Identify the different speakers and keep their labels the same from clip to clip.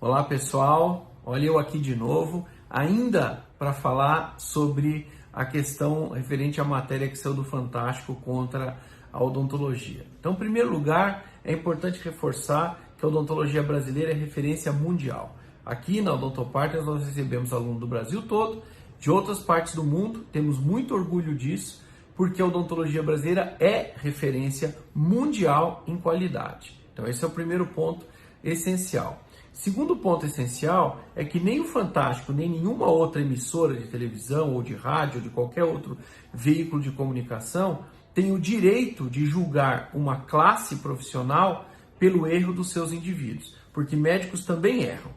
Speaker 1: Olá pessoal, olha eu aqui de novo, ainda para falar sobre a questão referente à matéria que saiu do Fantástico contra a odontologia. Então, em primeiro lugar, é importante reforçar que a odontologia brasileira é referência mundial. Aqui na Odontopartners nós recebemos alunos do Brasil todo, de outras partes do mundo, temos muito orgulho disso, porque a odontologia brasileira é referência mundial em qualidade. Então esse é o primeiro ponto essencial. Segundo ponto essencial é que nem o Fantástico, nem nenhuma outra emissora de televisão ou de rádio ou de qualquer outro veículo de comunicação tem o direito de julgar uma classe profissional pelo erro dos seus indivíduos, porque médicos também erram,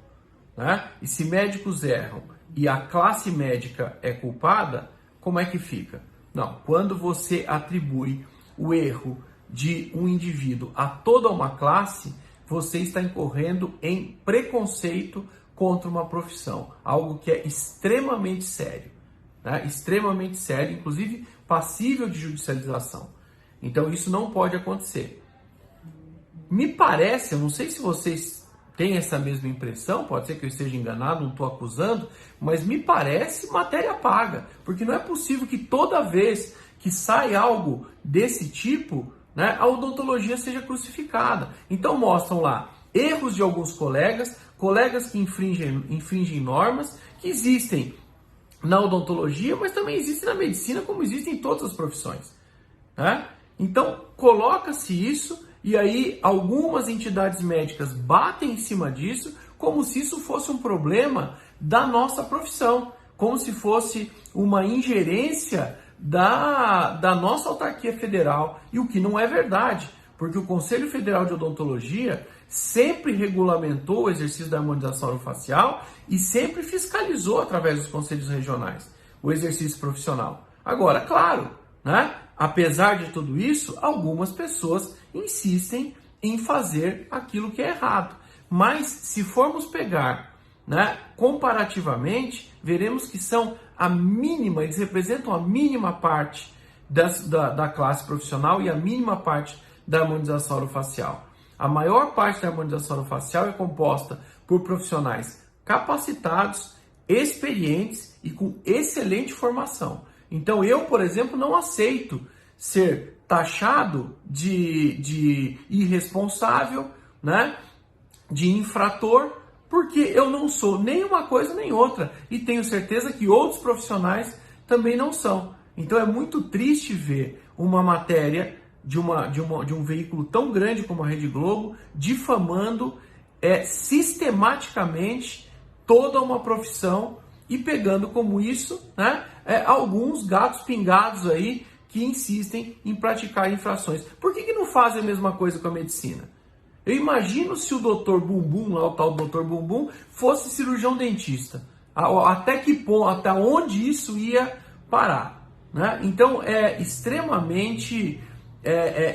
Speaker 1: né? E se médicos erram e a classe médica é culpada, como é que fica? Não, quando você atribui o erro de um indivíduo a toda uma classe, você está incorrendo em preconceito contra uma profissão, algo que é extremamente sério, né? Extremamente sério, inclusive passível de judicialização. Então isso não pode acontecer. Me parece, eu não sei se vocês têm essa mesma impressão, pode ser que eu esteja enganado, não estou acusando, mas me parece matéria paga, porque não é possível que toda vez que sai algo desse tipo, né, a odontologia seja crucificada. Então mostram lá erros de alguns colegas que infringem normas que existem na odontologia, mas também existem na medicina, como existem em todas as profissões, né? Então coloca-se isso e aí algumas entidades médicas batem em cima disso como se isso fosse um problema da nossa profissão, como se fosse uma ingerência da nossa autarquia federal, e o que não é verdade, porque o Conselho Federal de Odontologia sempre regulamentou o exercício da harmonização orofacial e sempre fiscalizou através dos conselhos regionais o exercício profissional. Agora, claro, né, apesar de tudo isso, algumas pessoas insistem em fazer aquilo que é errado, mas se formos pegar, né, comparativamente, veremos que são a mínima, eles representam a mínima parte da classe profissional e a mínima parte da harmonização orofacial. A maior parte da harmonização orofacial é composta por profissionais capacitados, experientes e com excelente formação. Então eu, por exemplo, não aceito ser taxado de irresponsável, né, de infrator, porque eu não sou nem uma coisa nem outra e tenho certeza que outros profissionais também não são. Então é muito triste ver uma matéria de um veículo tão grande como a Rede Globo difamando sistematicamente toda uma profissão e pegando como isso, né, alguns gatos pingados aí que insistem em praticar infrações. Por que não fazem a mesma coisa com a medicina? Eu imagino se o Dr. Bumbum, lá o tal Dr. Bumbum, fosse cirurgião dentista. Até que ponto, até onde isso ia parar, né? Então é extremamente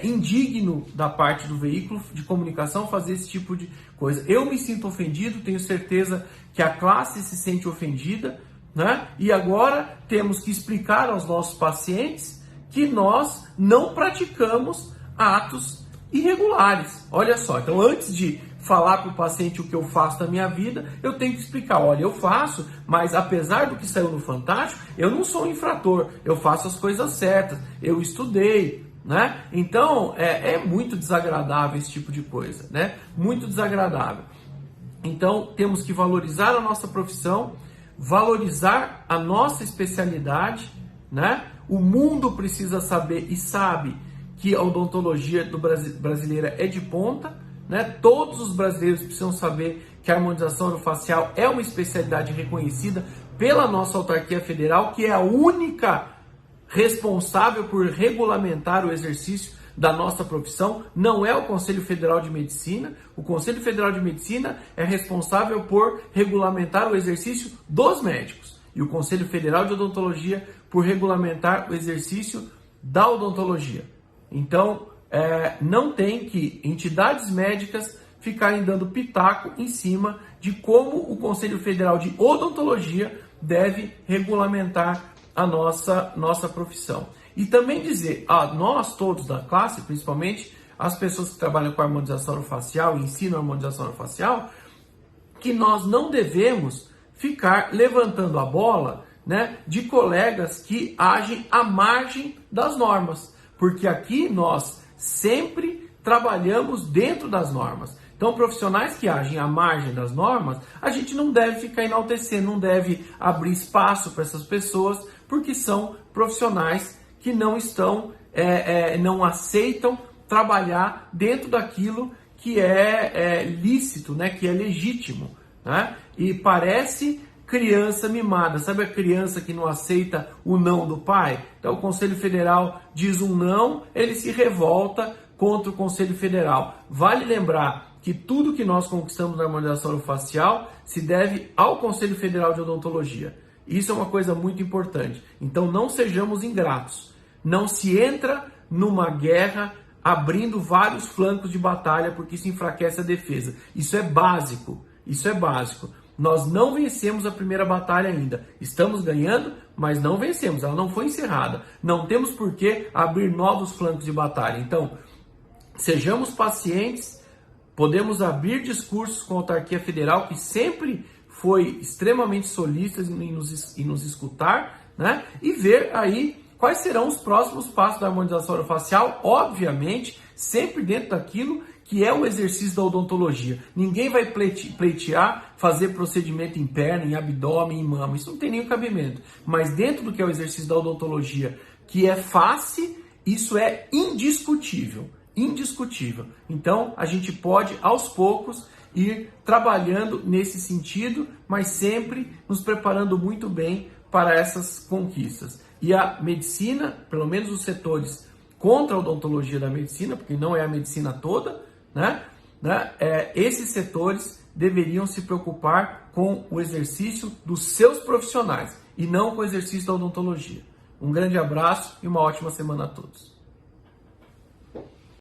Speaker 1: indigno da parte do veículo de comunicação fazer esse tipo de coisa. Eu me sinto ofendido, tenho certeza que a classe se sente ofendida, né? E agora temos que explicar aos nossos pacientes que nós não praticamos atos irregulares. Olha só, então antes de falar para o paciente o que eu faço na minha vida, eu tenho que explicar, olha, eu faço, mas apesar do que saiu no Fantástico, eu não sou um infrator, eu faço as coisas certas, eu estudei, né? Então é muito desagradável esse tipo de coisa, né? Muito desagradável. Então temos que valorizar a nossa profissão, valorizar a nossa especialidade, né? O mundo precisa saber e sabe que a odontologia brasileira é de ponta, né? Todos os brasileiros precisam saber que a harmonização orofacial é uma especialidade reconhecida pela nossa autarquia federal, que é a única responsável por regulamentar o exercício da nossa profissão. Não é o Conselho Federal de Medicina. O Conselho Federal de Medicina é responsável por regulamentar o exercício dos médicos e o Conselho Federal de Odontologia por regulamentar o exercício da odontologia. Então, não tem que entidades médicas ficarem dando pitaco em cima de como o Conselho Federal de Odontologia deve regulamentar a nossa profissão. E também dizer a nós todos da classe, principalmente as pessoas que trabalham com harmonização orofacial e ensinam harmonização orofacial, que nós não devemos ficar levantando a bola, né, de colegas que agem à margem das normas, porque aqui nós sempre trabalhamos dentro das normas. Então, profissionais que agem à margem das normas, a gente não deve ficar enaltecendo, não deve abrir espaço para essas pessoas, porque são profissionais que não estão, não aceitam trabalhar dentro daquilo que é lícito, né, que é legítimo, né? E parece criança mimada, sabe a criança que não aceita o não do pai? Então o Conselho Federal diz um não, ele se revolta contra o Conselho Federal. Vale lembrar que tudo que nós conquistamos na harmonização orofacial se deve ao Conselho Federal de Odontologia. Isso é uma coisa muito importante. Então não sejamos ingratos. Não se entra numa guerra abrindo vários flancos de batalha, porque isso enfraquece a defesa. Isso é básico. Isso é básico. Nós não vencemos a primeira batalha ainda. Estamos ganhando, mas não vencemos. Ela não foi encerrada. Não temos por que abrir novos flancos de batalha. Então, sejamos pacientes. Podemos abrir discursos com a autarquia federal, que sempre foi extremamente solícita em nos escutar, né? E ver aí quais serão os próximos passos da harmonização orofacial, obviamente, sempre dentro daquilo que é o exercício da odontologia. Ninguém vai pleitear fazer procedimento em perna, em abdômen, em mama. Isso não tem nenhum cabimento. Mas dentro do que é o exercício da odontologia, que é face, isso é indiscutível. Indiscutível. Então, a gente pode, aos poucos, ir trabalhando nesse sentido, mas sempre nos preparando muito bem para essas conquistas. E a medicina, pelo menos os setores contra a odontologia da medicina, porque não é a medicina toda, esses setores deveriam se preocupar com o exercício dos seus profissionais e não com o exercício da odontologia. Um grande abraço e uma ótima semana a todos.